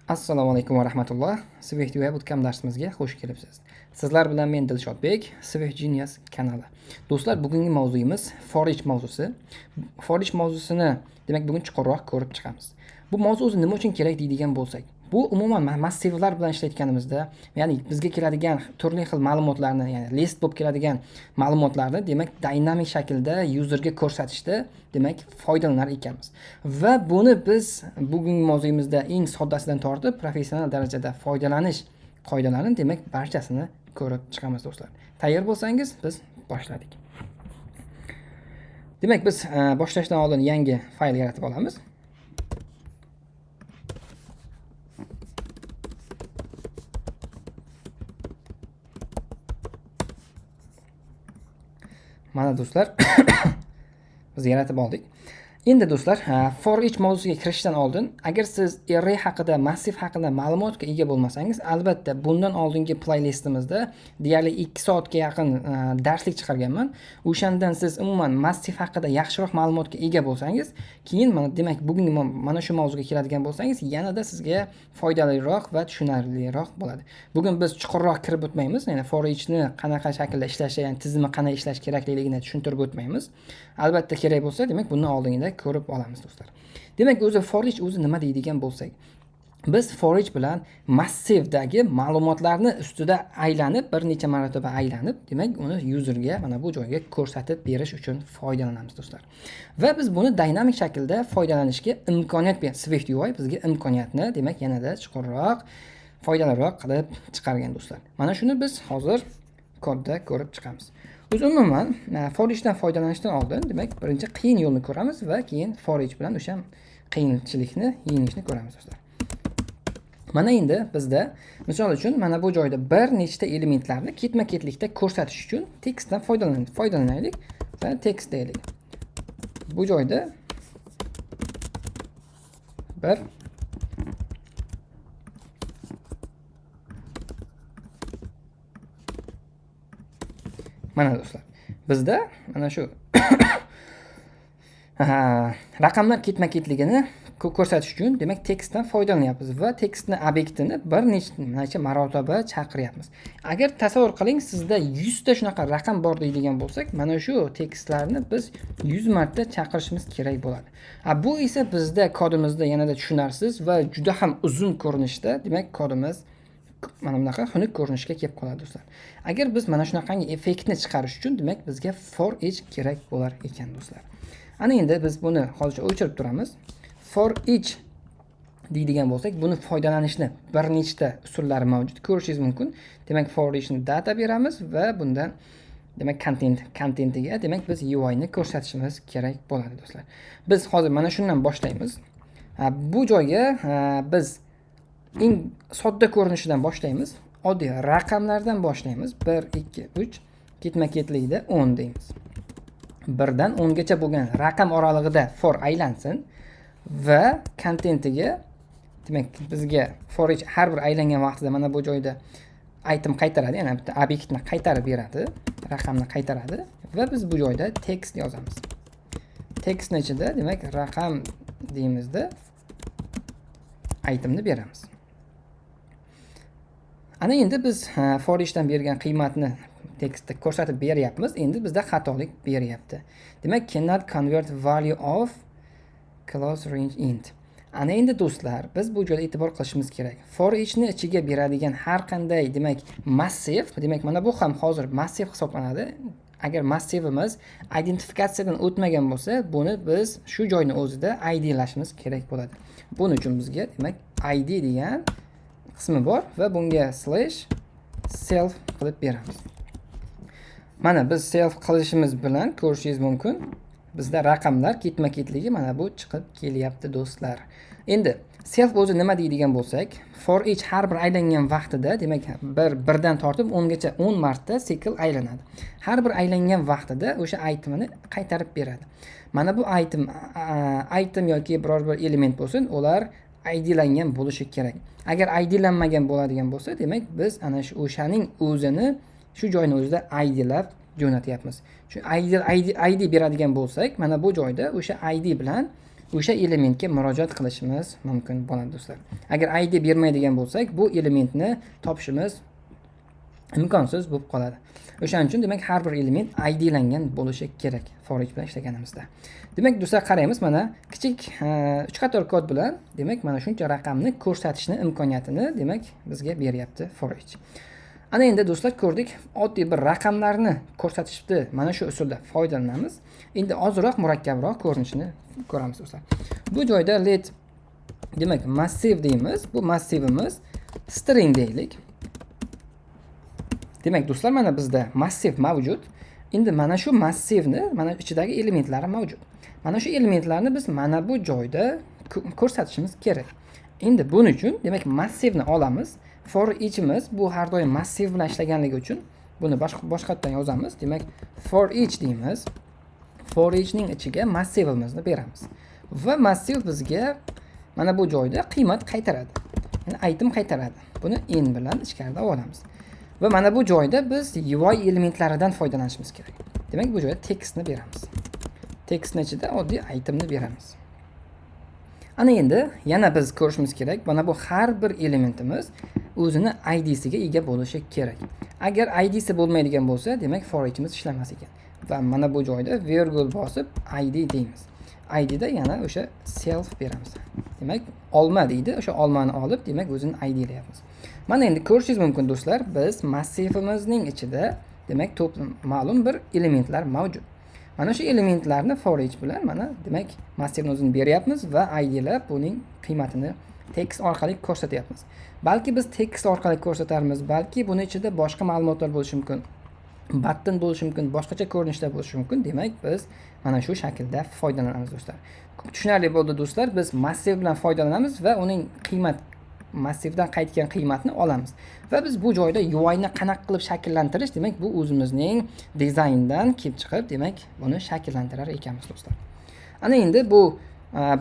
Assalomu alaykum va rahmatulloh. Swift UI Bootcamp darsimizga xush kelibsiz. Sizlar bilan men Dilshodbek, Swift Genius kanali. Do'stlar, bugungi mavzuyimiz for each mavzusi. For each mavzusini, demak, bugun chuqurroq ko'rib chiqamiz. Bu mavzu o'zi nima uchun kerak deydigan bo'lsak, bu umuman massivlar bilan ishlayotganimizda, ya'ni bizga keladigan turli xil ma'lumotlarni, ya'ni list bo'lib keladigan ma'lumotlarni, demak, dinamik shaklda userga ko'rsatishda, demak, foydalanar ekanmiz. Va buni biz bugungi mavzuyimizda eng soddasidan tortib professional darajada foydalanish qoidalarini, demak, barchasini ko'rib chiqamiz do'stlar. Tayyor bo'lsangiz, biz boshladik. Demak, biz boshlashdan oldin yangi fayl yaratib olamiz. Mana do'stlar, biz yaratib oldik. Endi do'stlar, for each mavzuga kirishdan oldin, agar siz array haqida, massiv haqida ma'lumotga ega bo'lmasangiz, albatta bundan oldingi playlistimizda deyarli 2 soatga yaqin darslik chiqarganman. O'shandan siz umuman massiv haqida yaxshiroq ma'lumotga ega bo'lsangiz, keyin demak, bugungi mana shu mavzuga keladigan bo'lsangiz, yanada sizga foydaliroq va tushunarliroq bo'ladi. Bugun biz chuqurroq kirib o'tmaymiz, ya'ni for eachni qanaqa shaklda ishlashi, ya'ni tizimi qanday ishlash kerakligini tushuntirib o'tmaymiz. Albatta kerak bo'lsa, demak, bundan oldingida ko'rib olamiz do'stlar. Demak, o'zi for each o'zi nima deydigan bo'lsak, biz for each bilan massivdagi ma'lumotlarni ustida aylanib, bir necha marotaba aylanib, demak, uni userga mana bu joyga ko'rsatib berish uchun foydalanamiz do'stlar. Va biz buni dinamik shaklda foydalanishga imkoniyat beradi. Swift UI bizga imkoniyatni, demak, yanada chuqurroq, foydaliroq qilib chiqargan do'stlar. Mana shuni biz hozir kodda ko'rib chiqamiz. Biz umuman for eachdan foydalanishdan oldin, demak, birinchi qiyin yo'lni ko'ramiz va keyin for each bilan o'sha qiyinchilikni yengishni ko'ramiz do'stlar. Mana endi bizda misol uchun mana bu joyda bir nechta elementlarni ketma-ketlikda ko'rsatish uchun tekstdan foydalanaylik va text deylik. Bu joyda bir mana do'stlar, bizda mana shu raqamlar ketma-ketligini ko'rsatish uchun, demak, tekstdan foydalanyapmiz va tekstni obyektini bir necha marotaba chaqiryapmiz. Agar tasavvur qiling, sizda 100 ta shunaqa raqam bor deydigan bo'lsak, mana shu tekstlarni biz 100 marta chaqirishimiz kerak bo'ladi. Bu esa bizda kodimizda yanada tushunarsiz va juda ham uzun ko'rinishda, demak, kodimiz mana bunaqa xunuk ko'rinishga kelib qoladi do'stlar. Agar biz mana shunaqangi effektni chiqarish uchun, demak, bizga for each kerak bo'lar ekan do'stlar. Ana endi biz buni hozircha o'chirib turamiz. For each deydigan bo'lsak, buni foydalanishni bir nechta usullari mavjud, ko'rishingiz mumkin. Demak, for eachni data beramiz va bundan, demak, contentiga, demak, biz UI ni ko'rsatishimiz kerak bo'ladi do'stlar. Biz hozir mana shundan boshlaymiz. Bu joyga biz eng sodda ko'rinishidan boshlaymiz. Oddiy raqamlardan boshlaymiz. 1, 2, 3 ketma-ketlikda 10 deymiz. 1 dan 10 gacha bo'lgan raqam oralig'ida for aylansin va contentiga, demak, bizga for each har bir aylangan vaqtida mana bu joyda item qaytaradi, ya'ni bitta obyektni qaytarib beradi, raqamni qaytaradi va biz bu joyda text yozamiz. Textning ichida, demak, raqam deymizda itemni beramiz. Ana endi biz for eachdan bergan qiymatni tekstda ko'rsatib beryapmiz. Endi bizda xatolik beryapti. Demak, cannot convert value of close range int. Ana endi do'stlar, biz bu joyda e'tibor qilishimiz kerak. For eachni ichiga beradigan har qanday, demak, massiv, demak, mana bu ham hozir massiv hisoblanadi. Agar massivimiz identifikatsiyadan o'tmagan bo'lsa, buni biz shu joyni o'zida idlashimiz kerak bo'ladi. Buning uchun bizga, demak, id degan qismi bor va bunga /self qilib beramiz. Mana biz self qilishimiz bilan ko'rishingiz mumkin, bizda raqamlar ketma-ketligi mana bu chiqib kelyapti do'stlar. Endi self o'zi nima deydigan bo'lsak, for each har bir aylangan vaqtida, demak, birdan tortib 10 gacha 10 marta sikl aylanadi. Har bir aylangan vaqtida o'sha itemni qaytarib beradi. Mana bu item yoki biror bir element bo'lsin, ular idlangan bo'lishi kerak. Agar idlanmagan bo'ladigan bo'lsa, demak, biz ana o'shaning o'zini shu joyni o'zida idlab jo'natyapmiz. Shu id beradigan bo'lsak, mana bu joyda o'sha id bilan o'sha elementga murojaat qilishimiz mumkin bo'ladi do'stlar. Agar id bermaydigan bo'lsak, bu elementni topishimiz imkonsiz bo'lib qoladi. O'shaning uchun demak har bir element idlangan bo'lishi kerak for each bilan ishlaganimizda. Demak do'stlar qaraymiz, mana kichik 3 qator kod bilan demak mana shuncha raqamni ko'rsatishni imkoniyatini demak bizga beryapti for each. Ana endi do'stlar ko'rdik, oddiy bir raqamlarni ko'rsatishni mana shu usulda foydalanamiz. Endi ozroq murakkabroq ko'rinishini ko'ramiz do'stlar. Bu joyda let demak massive deymiz. Bu massivimiz string deylik. Demak do'stlar, mana bizda massiv mavjud. Endi mana shu massivni mana ichidagi elementlari mavjud. Mana shu elementlarni biz mana bu joyda ko'rsatishimiz kerak. Endi buning uchun demak massivni olamiz. For each'imiz bu har doim massiv bilan ishlaganligi uchun buni boshqatdan yozamiz. Demak for each deymiz. For each'ning ichiga massivimizni beramiz. Va massiv bizga mana bu joyda qiymat qaytaradi. Ya'ni item qaytaradi. Buni in bilan ichkarida olamiz. Va mana bu joyda biz UI elementlaridan foydalanishimiz kerak. Demak bu joyda tekstni beramiz. Tekstning ichida oddiy itemni beramiz. Ana endi yana biz ko'rishimiz kerak, mana bu har bir elementimiz o'zini idsiga ega bo'lishi kerak. Agar idsi bo'lmaydigan bo'lsa, demak for each'imiz ishlamas ekan. Va mana bu joyda virgul bosib id deymiz. idda yana o'sha self beramiz. Demak olma deydi, o'sha olmani olib demak o'zini idlayapmiz. Mana endi ko'rishingiz mumkin do'stlar, biz massivimizning ichida demak ma'lum bir elementlar mavjud. Mana shu elementlarni for each bilan mana demak massivni o'zini beryapmiz va idlab buning qiymatini text orqali ko'rsatyapmiz. Balki biz text orqali ko'rsatarmiz, balki buni ichida boshqa ma'lumotlar bo'lishi mumkin. Button bo'lishi mumkin, boshqacha ko'rinishda bo'lishi mumkin. Demak biz mana shu shaklda foydalanamiz do'stlar. Tushunarli bo'ldi do'stlar, biz massiv bilan foydalanamiz va uning massivdan qaytgan qiymatni olamiz. Va biz bu joyda UI ni qanaqa qilib shakllantirish, demak bu o'zimizning dizayndan kelib chiqib, demak buni shakllantirar ekanmiz do'stlar. Ana endi bu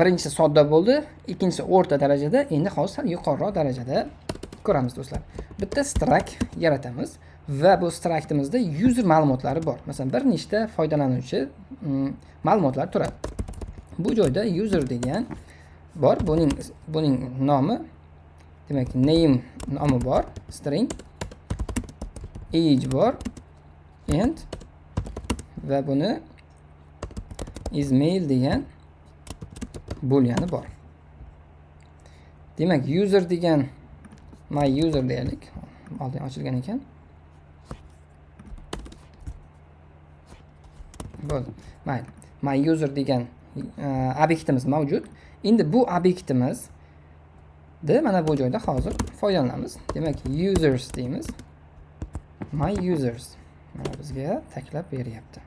birinchisi sodda bo'ldi, ikkinchisi o'rta darajada, endi hozir yuqoriroq darajada ko'ramiz do'stlar. Bitta struct yaratamiz va bu structimizda user ma'lumotlari bor. Masalan, bir nechta foydalanuvchi ma'lumotlar turadi. Bu joyda user degan bor, buning nomi demak name nomi bor, string, age bor, int va buni ismail degan booleani bor. Demak user degan my user deylik. Oldin ochilgan ekan. Bo'ldi. Mayli. My user degan obyektimiz mavjud. Endi bu obyektimiz mana bu joyda hozir foydalanamiz. Demak users deymiz. My users. Mana bizga taklif beryapti.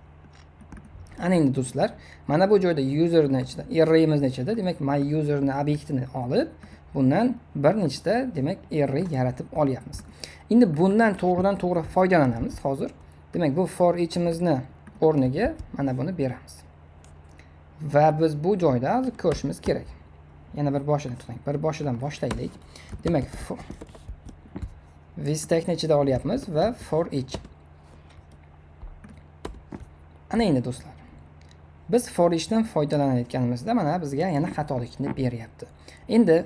Ana endi do'stlar, mana bu joyda userning ichida, array'imizning ichida demak my userni obyektini olib, bundan bir nechta demak array yaratib olyapmiz. Endi bundan to'g'ridan to'g'ri foydalanamiz hozir. Demak bu for each'imizni o'rniga mana buni beramiz. Va biz bu joyda ko'rishimiz kerak. Yana bir boshidan tuting. Bir boshidan boshlaylik. Demak this stackni ichida olyapmiz va for each. Ana endi do'stlar, biz for each'dan foydalanayotganimizda mana bizga yana xatolikni beryapti. Endi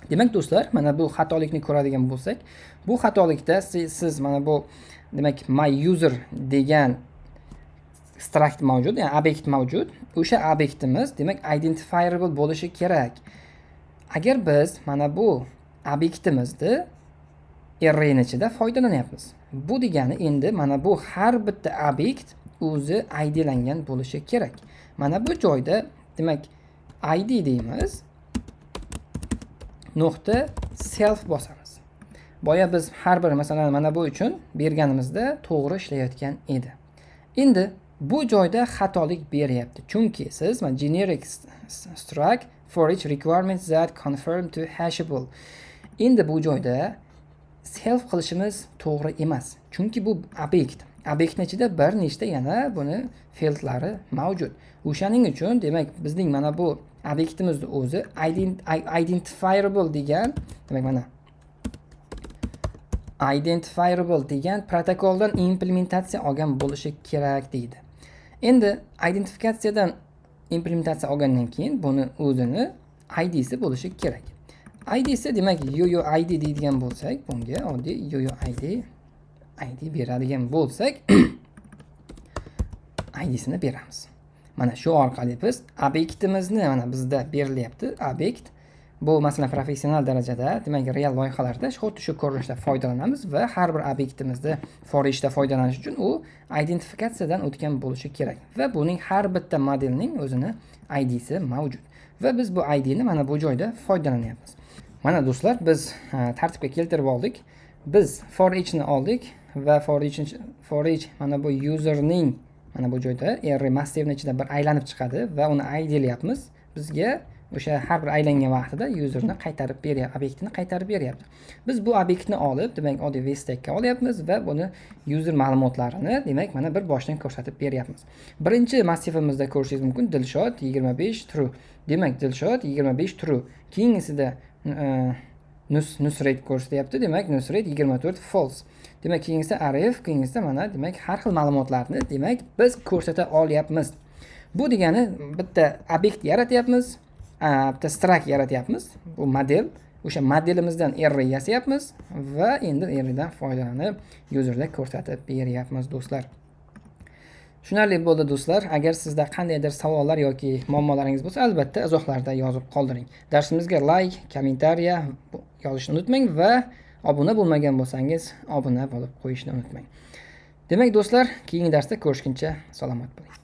demak do'stlar, mana bu xatolikni ko'radigan bo'lsak, bu xatolikda siz mana bu demak my user degan struct mavjud, ya'ni obyekt mavjud. O'sha obyektimiz demak identifiable bo'lishi kerak. Agar biz mana bu obyektimizni array ichida foydalanyapmiz. Bu degani endi mana bu har bitta obyekt o'zi idlangan bo'lishi kerak. Mana bu joyda demak id deymiz. Nuqta self bosamiz. Boya biz har bir masalan mana bu uchun berganimizda to'g'ri ishlayotgan edi. Endi bu joyda xatolik beryapti. Chunki siz mana generic struct for each requirements that confirm to hashable. Endi bu joyda self qilishimiz to'g'ri emas. Chunki bu obyekt. Obyektning ichida bir nechta yana buni fieldlari mavjud. O'shaning uchun demak bizning mana bu obyektimizni o'zi identifiable degan demak mana identifiable degan protokoldan implementatsiya olgan bo'lishi kerak deydi. Endi identifikatsiyadan implementatsiya olgandan keyin buni o'zini idsi bo'lishi kerak. Idsi demak UUID deydigan bo'lsak, bunga oddiy UUID beradigan bo'lsak, id'sini beramiz. Mana shu orqali biz obyektimizni mana bizda berilyapti. Obyekt bu masalan professional darajada, demak real loyihalarda xuddi shu ko'rinishda foydalanamiz va har bir obyektimizni for eachda foydalanish uchun u identifikatsiyadan o'tgan bo'lishi kerak va buning har bitta modelning o'zini id'si mavjud va biz bu id'ni mana bu joyda foydalanyapmiz. Mana do'stlar, biz tartibga keltirib oldik. Biz for eachni oldik va for each mana bu userning mana bu joyda array massivning ichida bir aylanib chiqadi va uni id'layapmiz. Bizga o'sha har bir aylangan vaqtida userni qaytarib beryapti, obyektini qaytarib beryapti. Biz bu obyektni olib, demak oddiy vstackga olyapmiz va buni user ma'lumotlarini demak mana bir boshdan ko'rsatib beryapmiz. Birinchi massivimizda ko'rishingiz mumkin Dilshod 25 true. Demak Dilshod 25 true. Keyingisida Nusrat ko'rsatyapti. Demak Nusrat 24 false. Demak keyingisida Arif, keyingisida mana demak har xil ma'lumotlarni demak biz ko'rsata olyapmiz. Bu degani bitta obyekt yaratyapmiz, bitta struct yaratyapmiz. Bu model, o'sha modelimizdan array yasayapmiz va endi arraydan foydalanib userga ko'rsatib beryapmiz do'stlar. Tushunarli bo'ldi do'stlar. Agar sizda qandaydir savollar yoki muammolaringiz bo'lsa, albatta izohlarda yozib qoldiring. Darsimizga like, kommentariya yozishni unutmang va obuna bo'lmagan bo'lsangiz, obuna bo'lib qo'yishni unutmang. Demak do'stlar, keyingi darsda ko'rishguncha salomat bo'ling.